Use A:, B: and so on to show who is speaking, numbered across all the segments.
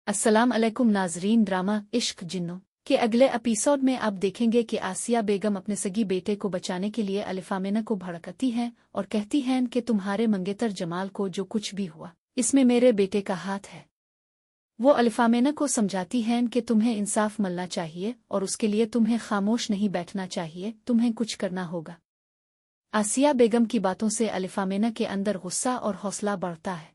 A: अस्सलाम अलैकुम नाजरीन। ड्रामा इश्क जिन्नों के अगले एपिसोड में आप देखेंगे कि आसिया बेगम अपने सगी बेटे को बचाने के लिए अलिफ आमिना को भड़कती हैं और कहती हैं कि तुम्हारे मंगेतर जमाल को जो कुछ भी हुआ इसमें मेरे बेटे का हाथ है। वो अलिफ आमिना को समझाती हैं कि तुम्हें इंसाफ मिलना चाहिए और उसके लिए तुम्हें खामोश नहीं बैठना चाहिए, तुम्हें कुछ करना होगा। आसिया बेगम की बातों से अलिफ आमिना के अंदर गुस्सा और हौसला बढ़ता है।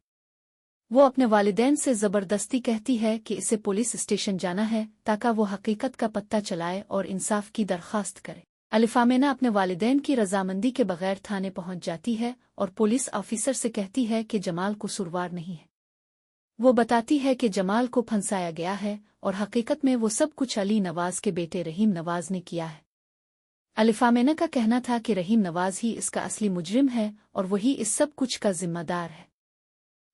A: वो अपने वालिदैन से जबरदस्ती कहती है कि इसे पुलिस स्टेशन जाना है ताकि वो हकीकत का पत्ता चलाए और इंसाफ की दरख्वास्त करे। अलिफ आमिना अपने वालिदैन की रजामंदी के बगैर थाने पहुंच जाती है और पुलिस ऑफिसर से कहती है कि जमाल कसूरवार नहीं है। वो बताती है कि जमाल को फंसाया गया है और हकीकत में वो सब कुछ अली नवाज के बेटे रहीम नवाज ने किया है। अलिफ आमिना का कहना था कि रहीम नवाज ही इसका असली मुजरिम है और वही इस सब कुछ का जिम्मेदार है।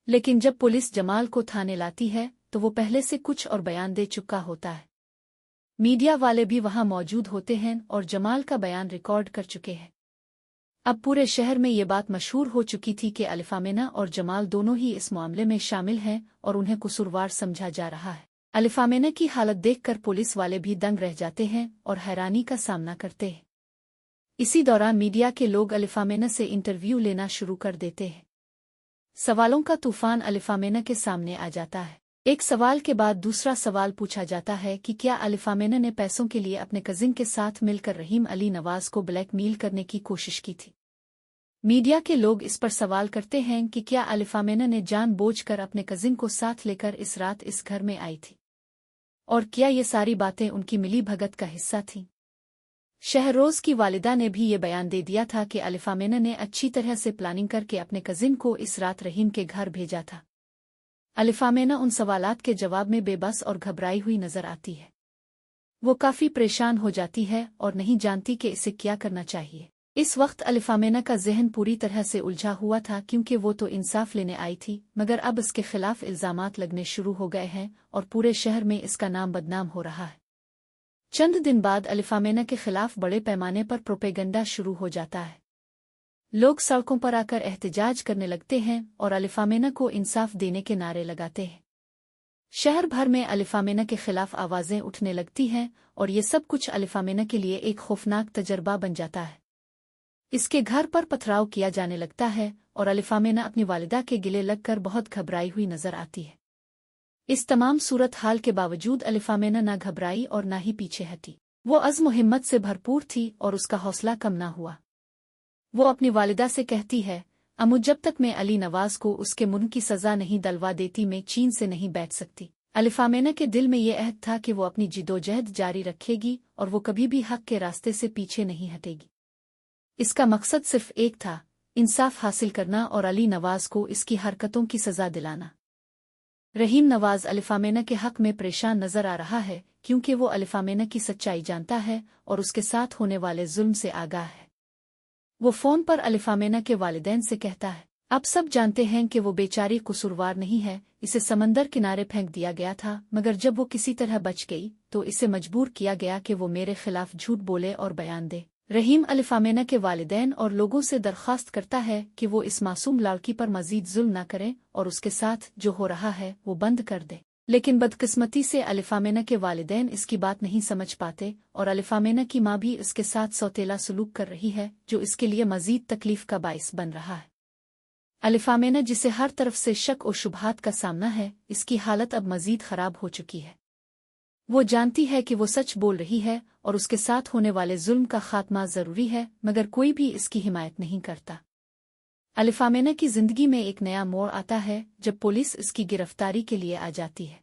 A: लेकिन जब पुलिस जमाल को थाने लाती है तो वो पहले से कुछ और बयान दे चुका होता है। मीडिया वाले भी वहां मौजूद होते हैं और जमाल का बयान रिकॉर्ड कर चुके हैं। अब पूरे शहर में ये बात मशहूर हो चुकी थी कि अलिफ आमिना और जमाल दोनों ही इस मामले में शामिल हैं और उन्हें कसूरवार समझा जा रहा है। अलिफ आमिना की हालत देखकर पुलिस वाले भी दंग रह जाते हैं और हैरानी का सामना करते हैं। इसी दौरान मीडिया के लोग अलिफ आमिना से इंटरव्यू लेना शुरू कर देते हैं। सवालों का तूफान अलिफ आमिना के सामने आ जाता है। एक सवाल के बाद दूसरा सवाल पूछा जाता है कि क्या अलिफ आमिना ने पैसों के लिए अपने कजिन के साथ मिलकर रहीम अली नवाज को ब्लैकमेल करने की कोशिश की थी। मीडिया के लोग इस पर सवाल करते हैं कि क्या अलिफ आमिना ने जानबूझकर अपने कजिन को साथ लेकर इस रात इस घर में आई थी और क्या ये सारी बातें उनकी मिली भगत का हिस्सा थीं। शहरोज की वालिदा ने भी ये बयान दे दिया था कि अलिफ आमिना ने अच्छी तरह से प्लानिंग करके अपने कजिन को इस रात रहीम के घर भेजा था। अलिफ आमिना उन सवालात के जवाब में बेबस और घबराई हुई नजर आती है। वो काफी परेशान हो जाती है और नहीं जानती कि इसे क्या करना चाहिए। इस वक्त अलिफ आमिना का जहन पूरी तरह से उलझा हुआ था क्योंकि वो तो इंसाफ लेने आई थी, मगर अब इसके खिलाफ इल्जामात लगने शुरू हो गए हैं और पूरे शहर में इसका नाम बदनाम हो रहा है। चंद दिन बाद अलिफ आमिना के खिलाफ बड़े पैमाने पर प्रोपेगेंडा शुरू हो जाता है। लोग सड़कों पर आकर एहतजाज करने लगते हैं और अलिफ आमिना को इंसाफ देने के नारे लगाते हैं। शहर भर में अलिफ आमिना के खिलाफ आवाजें उठने लगती हैं और ये सब कुछ अलिफ आमिना के लिए एक खौफनाक तजर्बा बन जाता है। इसके घर पर पथराव किया जाने लगता है और अलिफ आमिना अपनी वालिदा के गिले लगकर बहुत घबराई हुई नजर आती है। इस तमाम सूरत हाल के बावजूद अलिफ आमिना ना घबराई और ना ही पीछे हटी। वो अज़्म हिम्मत से भरपूर थी और उसका हौसला कम ना हुआ। वो अपनी वालिदा से कहती है, अम्मू जब तक मैं अली नवाज को उसके मुल्क की सजा नहीं दिलवा देती मैं चैन से नहीं बैठ सकती। अलिफ आमिना के दिल में ये अहद था कि वो अपनी जिदोजहद जारी रखेगी और वो कभी भी हक के रास्ते से पीछे नहीं हटेगी। इसका मकसद सिर्फ एक था, इंसाफ हासिल करना और अली नवाज को इसकी हरकतों की सजा दिलाना। रहीम नवाज अलिफ आमिना के हक में परेशान नजर आ रहा है क्योंकि वो अलिफ आमिना की सच्चाई जानता है और उसके साथ होने वाले जुल्म से आगाह है। वो फोन पर अलिफ आमिना के वालिदैन से कहता है, अब सब जानते हैं कि वो बेचारी कसूरवार नहीं है, इसे समंदर किनारे फेंक दिया गया था, मगर जब वो किसी तरह बच गई तो इसे मजबूर किया गया कि वो मेरे खिलाफ झूठ बोले और बयान दे। रहीम अलिफ आमिना के वालिदैन और लोगों से दरख्वास्त करता है कि वो इस मासूम लड़की पर मजीद जुल्म न करें और उसके साथ जो हो रहा है वो बंद कर दे। लेकिन बदकिस्मती से अलिफ आमिना के वालिदैन इसकी बात नहीं समझ पाते और अलिफ आमिना की माँ भी इसके साथ सौतेला सलूक कर रही है जो इसके लिए मजीद तकलीफ का बाइस बन रहा है। अलिफ आमिना जिसे हर तरफ से शक और शुबहात का सामना है, इसकी हालत अब मजीद खराब हो चुकी है। वो जानती है कि वो सच बोल रही है और उसके साथ होने वाले जुल्म का खात्मा जरूरी है, मगर कोई भी इसकी हिमायत नहीं करता। अलिफ आमिना की जिंदगी में एक नया मोड़ आता है जब पुलिस इसकी गिरफ्तारी के लिए आ जाती है।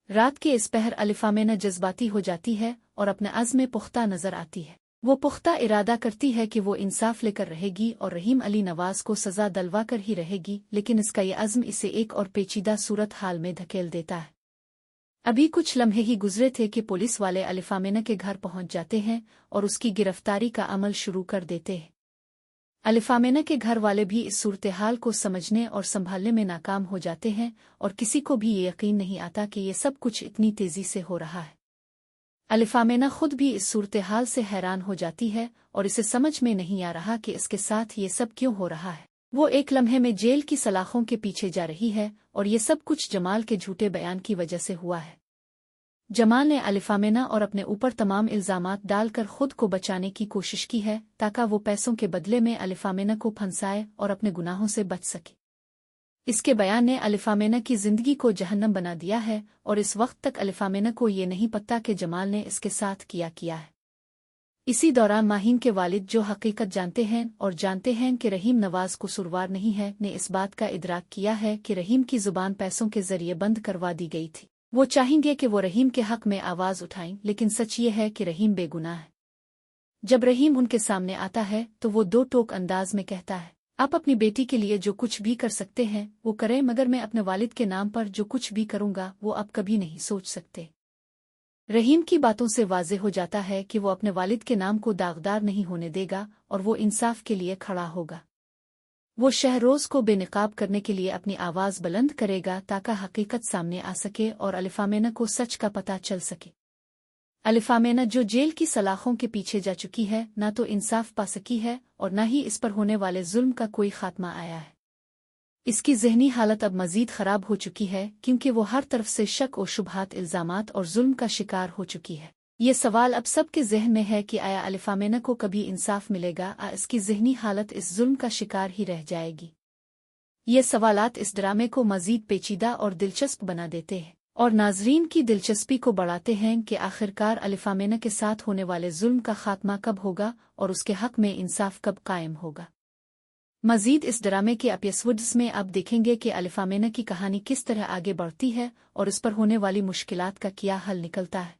A: रात के इस पहर अलिफ आमिना जज्बाती हो जाती है और अपने अज़्म में पुख्ता नजर आती है। वो पुख्ता इरादा करती है कि वो इंसाफ लेकर रहेगी और रहीम अली नवाज को सजा दिलवा कर ही रहेगी, लेकिन इसका ये अज़्म इसे एक और पेचीदा सूरत हाल में धकेल देता है। अभी कुछ लम्हे ही गुजरे थे कि पुलिस वाले अलिफ आमिना के घर पहुंच जाते हैं और उसकी गिरफ्तारी का अमल शुरू कर देते हैं। अलिफ आमिना के घर वाले भी इस सूरत-ए-हाल को समझने और संभालने में नाकाम हो जाते हैं और किसी को भी ये यकीन नहीं आता कि ये सब कुछ इतनी तेजी से हो रहा है। अलिफ आमिना खुद भी इस सूरत-ए-हाल से हैरान हो जाती है और इसे समझ में नहीं आ रहा कि इसके साथ ये सब क्यों हो रहा है। वो एक लम्हे में जेल की सलाखों के पीछे जा रही है और ये सब कुछ जमाल के झूठे बयान की वजह से हुआ है। जमाल ने अलिफामेना और अपने ऊपर तमाम इल्जामात डालकर खुद को बचाने की कोशिश की है ताकि वो पैसों के बदले में अलिफामेना को फंसाए और अपने गुनाहों से बच सके। इसके बयान ने अलिफामेना की जिंदगी को जहन्नम बना दिया है और इस वक्त तक अलिफामेना को ये नहीं पता कि जमाल ने इसके साथ किया है। इसी दौरान माहीन के वालिद, जो हकीकत जानते हैं और जानते हैं कि रहीम नवाज कसूरवार नहीं है, ने इस बात का इदराक किया है कि रहीम की जुबान पैसों के जरिए बंद करवा दी गई थी। वो चाहेंगे कि वो रहीम के हक में आवाज उठाएं, लेकिन सच ये है कि रहीम बेगुनाह है। जब रहीम उनके सामने आता है तो वो दो टोक अंदाज में कहता है, आप अपनी बेटी के लिए जो कुछ भी कर सकते हैं वो करें, मगर मैं अपने वालिद के नाम पर जो कुछ भी करूंगा वो आप कभी नहीं सोच सकते। रहीम की बातों से वाज़ेह हो जाता है कि वो अपने वालिद के नाम को दागदार नहीं होने देगा और वो इंसाफ के लिए खड़ा होगा। वो शहरोज को बेनकाब करने के लिए अपनी आवाज़ बुलंद करेगा ताकि हकीकत सामने आ सके और अलिफामेना को सच का पता चल सके। अलिफामेना, जो जेल की सलाखों के पीछे जा चुकी है, ना तो इंसाफ पा सकी है और न ही इस पर होने वाले जुल्म का कोई खात्मा आया है। इसकी ज़हनी हालत अब मज़ीद ख़राब हो चुकी है क्योंकि वो हर तरफ से शक और शुबहात, इल्ज़ामात और जुल्म का शिकार हो चुकी है। ये सवाल अब सबके ज़हन में है कि आया अलिफामेना को कभी इंसाफ मिलेगा, इसकी ज़हनी हालत इस जुल्म का शिकार ही रह जाएगी। ये सवालात इस ड्रामे को मज़ीद पेचीदा और दिलचस्प बना देते हैं और नाज़रीन की दिलचस्पी को बढ़ाते हैं कि आखिरकार अलिफामेना के साथ होने वाले जुल्म का खात्मा कब होगा और उसके हक में इंसाफ कब कायम होगा। मज़ीद इस ड्रामे के एपिसोड्स में आप देखेंगे कि अलिफामेना की कहानी किस तरह आगे बढ़ती है और इस पर होने वाली मुश्किलात का क्या हल निकलता है।